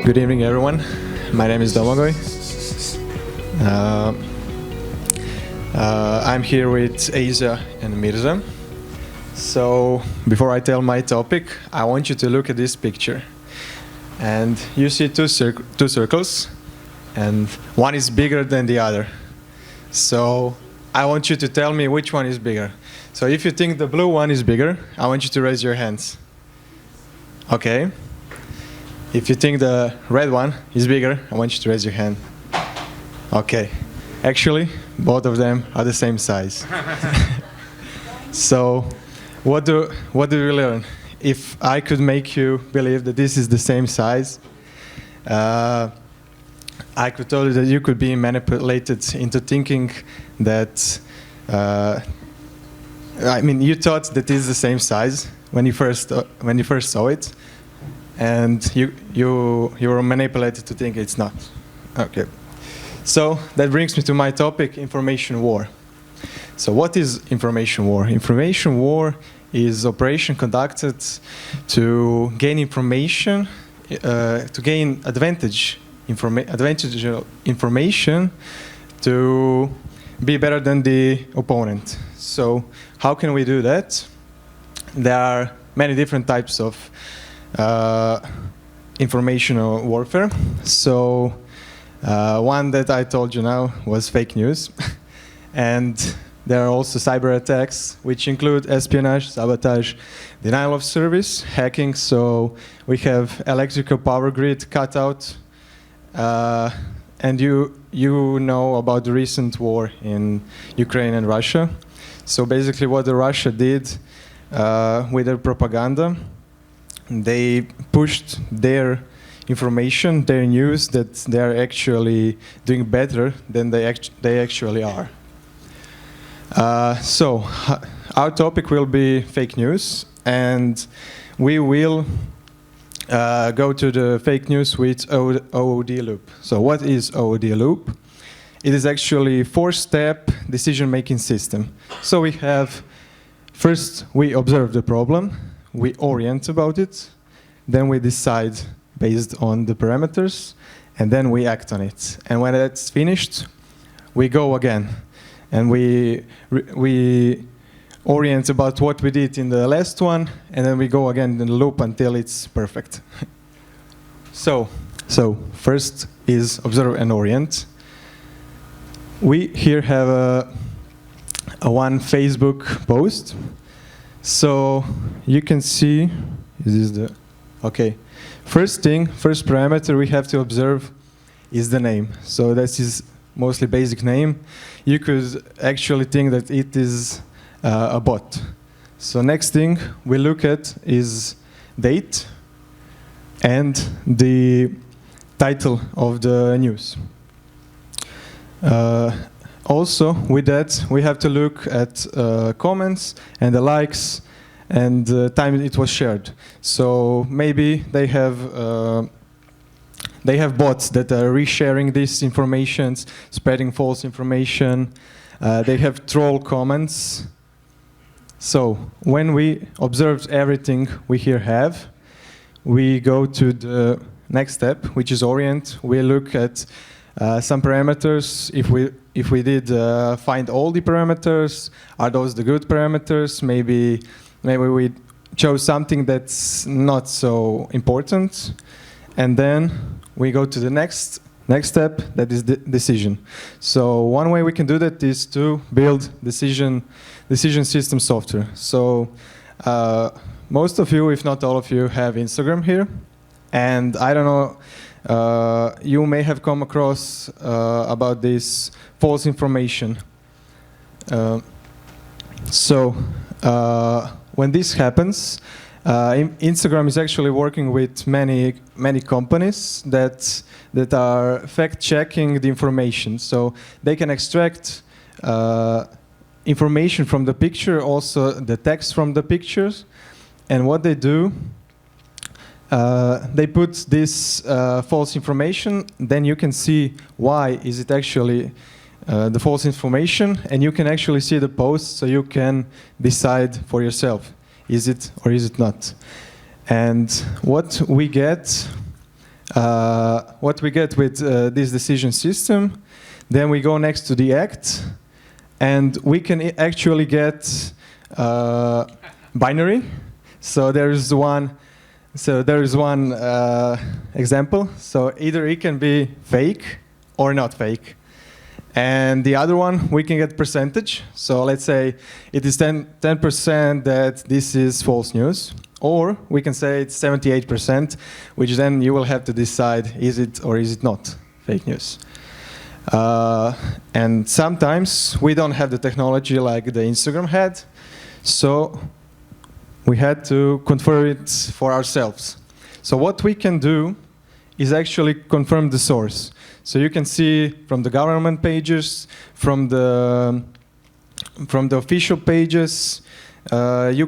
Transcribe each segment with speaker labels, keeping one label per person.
Speaker 1: Good evening, everyone. My name is Domagoj. I'm here with Asa and Mirza. So, before I tell my topic, I want you to look at this picture. And you see two circles, and one is bigger than the other. So, I want you to tell me which one is bigger. So, if you think the blue one is bigger, I want you to raise your hands. Okay. If you think the red one is bigger, I want you to raise your hand. Okay. Actually, both of them are the same size. So, what do we learn? If I could make you believe that this is the same size, I could tell you that you could be manipulated into thinking that, you thought that it is the same size when you first saw it, and you were manipulated to think it's not. Okay. So that brings me to my topic, information war. So what is information war? Information war is operation conducted to gain information, to gain advantageable information to be better than the opponent. So how can we do that? There are many different types of informational warfare. So one that I told you now was fake news. And there are also cyber attacks, which include espionage, sabotage, denial of service, hacking. So we have electrical power grid cut out. And you know about the recent war in Ukraine and Russia. So basically what the Russia did with their propaganda, they pushed their information, their news, that they are actually doing better than they actually are. So our topic will be fake news, and we will go to the fake news with OOD loop. So what is OOD loop? It is actually a four-step decision-making system. So we have, first we observe the problem, we orient about it, then we decide based on the parameters, and then we act on it. And when that's finished, we go again, and we orient about what we did in the last one, and then we go again in the loop until it's perfect. So first is observe and orient. We here have a one Facebook post. So you can see, is this the, okay. First parameter we have to observe is the name. So this is mostly basic name. You could actually think that it is a bot. So next thing we look at is date and the title of the news. Also, with that, we have to look at comments and the likes and the time it was shared. So maybe they have bots that are resharing this information, spreading false information. They have troll comments. So when we observe everything we here have, we go to the next step, which is orient. We look at some parameters. If we did find all the parameters, are those the good parameters? Maybe we chose something that's not so important, and then we go to the next step, that is the decision. So one way we can do that is to build decision system software. So most of you, if not all of you, have Instagram here, and I don't know. You may have come across about this false information. When this happens, Instagram is actually working with many companies that are fact-checking the information. So they can extract information from the picture, also the text from the pictures, and what they do, they put this false information, then you can see why is it actually the false information, and you can actually see the post, so you can decide for yourself, is it or is it not. And what we get what we get with this decision system. Then we go next to the act, and we can actually get binary. So there is one. So there is one example. So either it can be fake or not fake. And the other one, we can get percentage. So let's say it is 10% that this is false news. Or we can say it's 78%, which then you will have to decide, is it or is it not fake news. And sometimes we don't have the technology like the Instagram had. So we had to confirm it for ourselves. So what we can do is actually confirm the source. So you can see from the government pages, from the official pages, you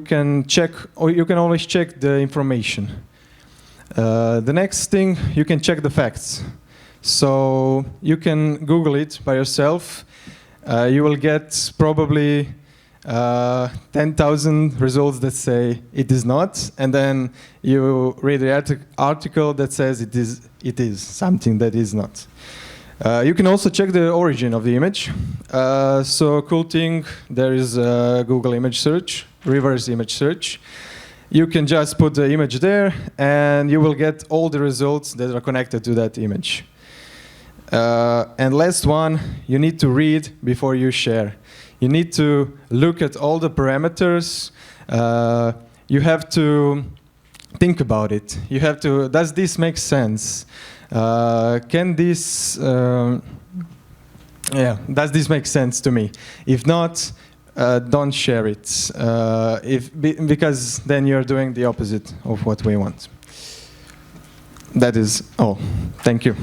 Speaker 1: can check, or you can always check the information. The next thing, you can check the facts. So you can Google it by yourself. You will get probably 10,000 results that say it is not, and then you read the article that says it is something that is not. You can also check the origin of the image. So cool thing, there is a Google image search, reverse image search. You can just put the image there, and you will get all the results that are connected to that image. And last one, you need to read before you share. You need to look at all the parameters. You have to think about it. You have to, does this make sense? Can this, does this make sense to me? If not, don't share it. Because then you're doing the opposite of what we want. That is all. Thank you.